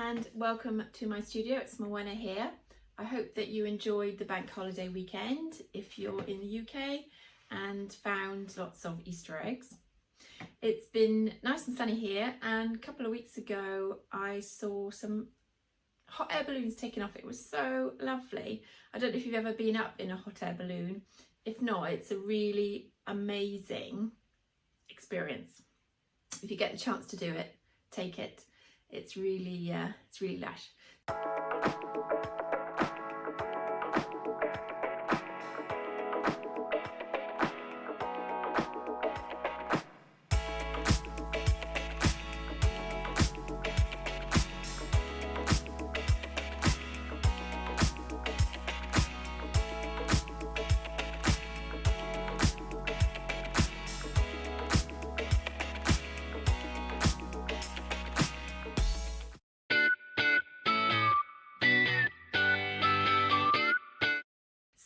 and welcome to my studio. It's Morwhenna here. I hope that you enjoyed the bank holiday weekend if you're in the UK and found lots of Easter eggs. It's been nice and sunny here, and a couple of weeks ago I saw some hot air balloons taking off. It was so lovely. I don't know if you've ever been up in a hot air balloon. If not, it's a really amazing experience. If you get the chance to do it, take it. It's really lush.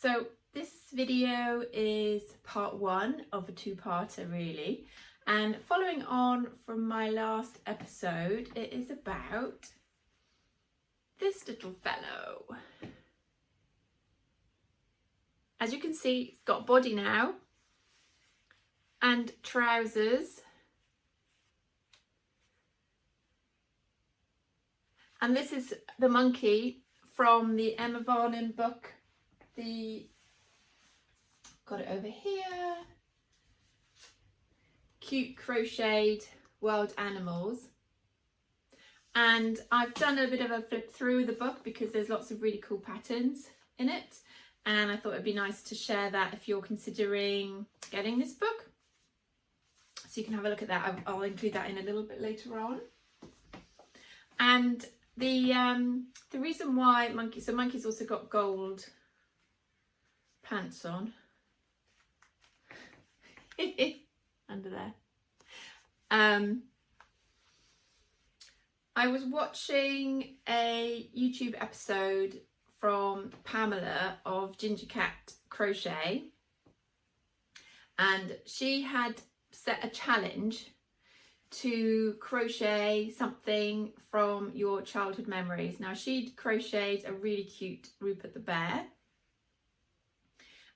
So this video is part one of a two-parter really, and following on from my last episode, it is about this little fellow. As you can see, it's got body now and trousers, and this is the monkey from the Emma Varnon book. Got it over here, Cute Crocheted Wild Animals, and I've done a bit of a flip through the book because there's lots of really cool patterns in it, and I thought it'd be nice to share that if you're considering getting this book, so you can have a look at that. I'll include that in a little bit later on. And the reason why monkey's also got gold pants on under there. I was watching a YouTube episode from Pamela of Ginger Cat Crochet, and she had set a challenge to crochet something from your childhood memories. Now, she'd crocheted a really cute Rupert the Bear,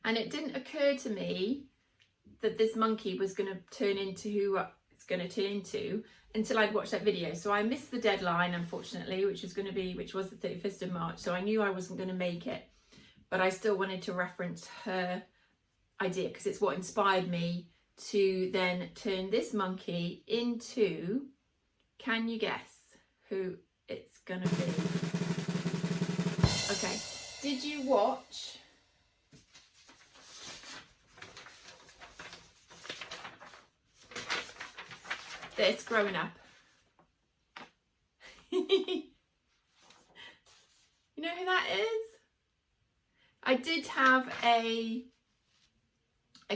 and it didn't occur to me that this monkey was going to turn into who it's going to turn into until I'd watched that video. So I missed the deadline, unfortunately, which was the 31st of March. So I knew I wasn't going to make it, but I still wanted to reference her idea because it's what inspired me to then turn this monkey into, can you guess who it's going to be? Okay, did you watch this growing up? You know who that is? I did have a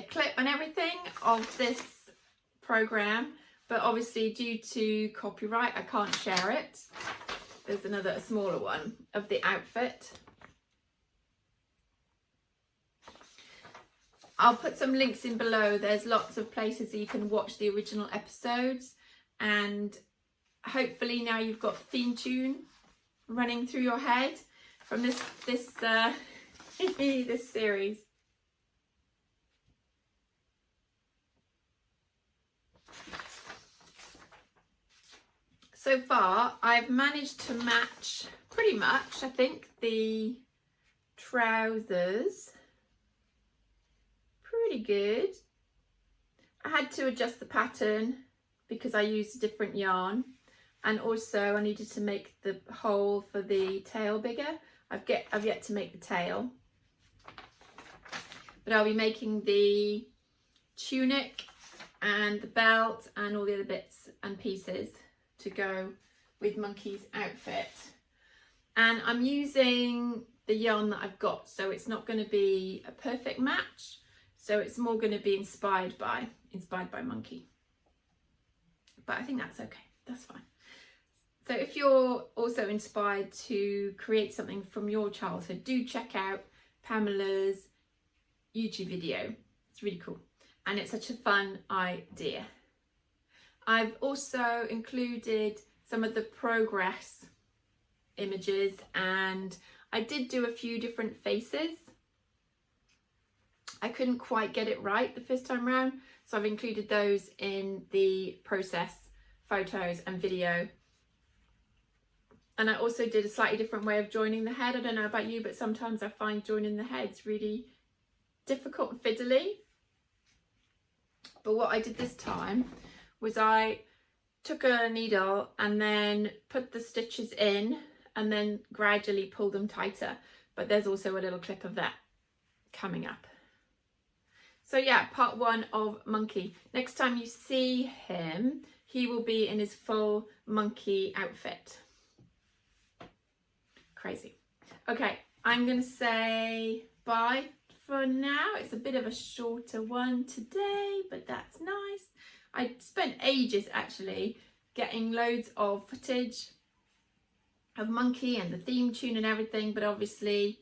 clip and everything of this program, but obviously due to copyright I can't share it. There's a smaller one of the outfit. I'll put some links in below. There's lots of places that you can watch the original episodes, and hopefully now you've got the theme tune running through your head from this this series. So far I've managed to match pretty much, I think, the trousers pretty good. I had to adjust the pattern because I used a different yarn, and also I needed to make the hole for the tail bigger. I've yet to make the tail, but I'll be making the tunic and the belt and all the other bits and pieces to go with Monkey's outfit. And I'm using the yarn that I've got, so it's not going to be a perfect match. So it's more going to be inspired by Monkey. But I think that's okay. That's fine. So if you're also inspired to create something from your childhood, do check out Pamela's YouTube video. It's really cool. And it's such a fun idea. I've also included some of the progress images, and I did do a few different faces. I couldn't quite get it right the first time round, so I've included those in the process photos and video. And I also did a slightly different way of joining the head. I don't know about you, but sometimes I find joining the heads really difficult and fiddly. But what I did this time was I took a needle and then put the stitches in and then gradually pulled them tighter. But there's also a little clip of that coming up. So yeah, part 1 of Monkey. Next time you see him, he will be in his full monkey outfit. Crazy. Okay, I'm going to say bye for now. It's a bit of a shorter one today, but that's nice. I spent ages actually getting loads of footage of Monkey and the theme tune and everything, but obviously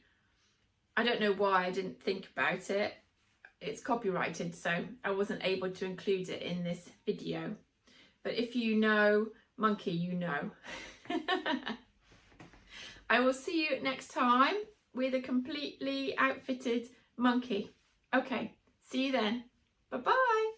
I don't know why I didn't think about it. It's copyrighted, so I wasn't able to include it in this video. But if you know Monkey, you know. I will see you next time with a completely outfitted monkey. Okay, see you then. Bye-bye.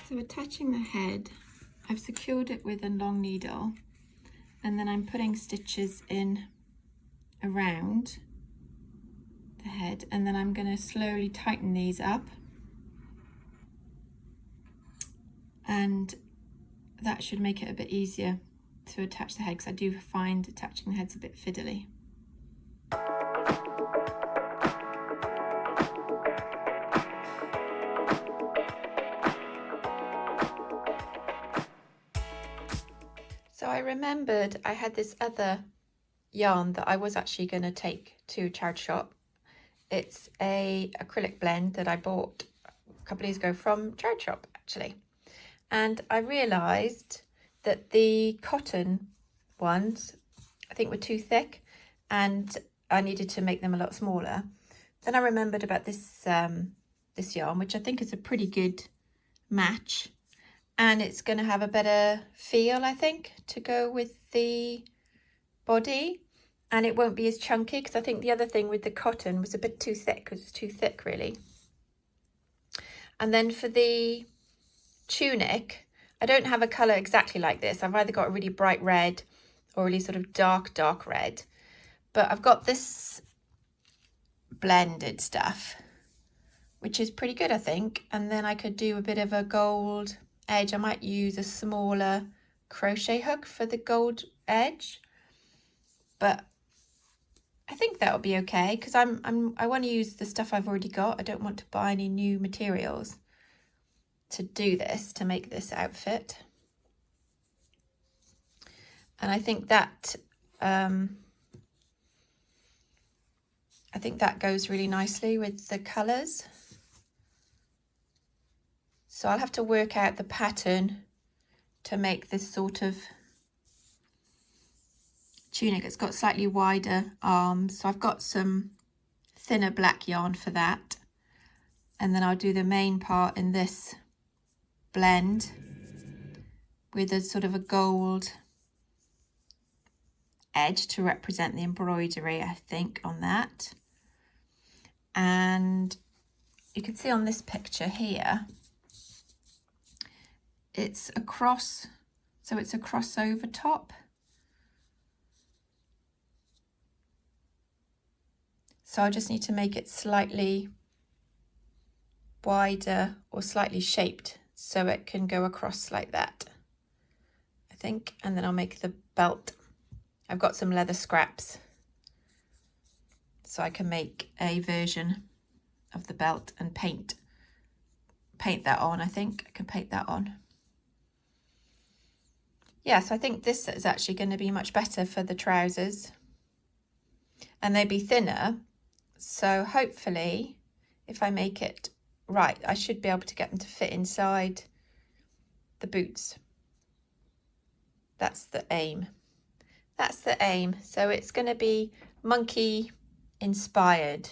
So attaching the head, I've secured it with a long needle, and then I'm putting stitches in around the head, and then I'm going to slowly tighten these up, and that should make it a bit easier to attach the head, because I do find attaching the head's a bit fiddly. So I remembered I had this other yarn that I was actually going to take to a charity shop. It's a acrylic blend that I bought a couple of years ago from charity shop actually. And I realised that the cotton ones I think were too thick and I needed to make them a lot smaller. Then I remembered about this this yarn, which I think is a pretty good match. And it's going to have a better feel, I think, to go with the body. And it won't be as chunky, because I think the other thing with the cotton was a bit too thick. It was too thick, really. And then for the tunic, I don't have a colour exactly like this. I've either got a really bright red or really sort of dark red. But I've got this blended stuff, which is pretty good, I think. And then I could do a bit of a gold edge. I might use a smaller crochet hook for the gold edge, but I think that'll be okay, because I want to use the stuff I've already got. I don't want to buy any new materials to do this, to make this outfit. And I think that goes really nicely with the colours. So I'll have to work out the pattern to make this sort of tunic. It's got slightly wider arms, so I've got some thinner black yarn for that. And then I'll do the main part in this blend with a sort of a gold edge to represent the embroidery, I think, on that. And you can see on this picture here, it's a cross, so it's a crossover top. So I just need to make it slightly wider or slightly shaped so it can go across like that, I think. And then I'll make the belt. I've got some leather scraps, so I can make a version of the belt and paint paint that on. I think I can paint that on. Yes, I think this is actually going to be much better for the trousers, and they'd be thinner. So hopefully, if I make it right, I should be able to get them to fit inside the boots. That's the aim. That's the aim. So it's going to be monkey inspired.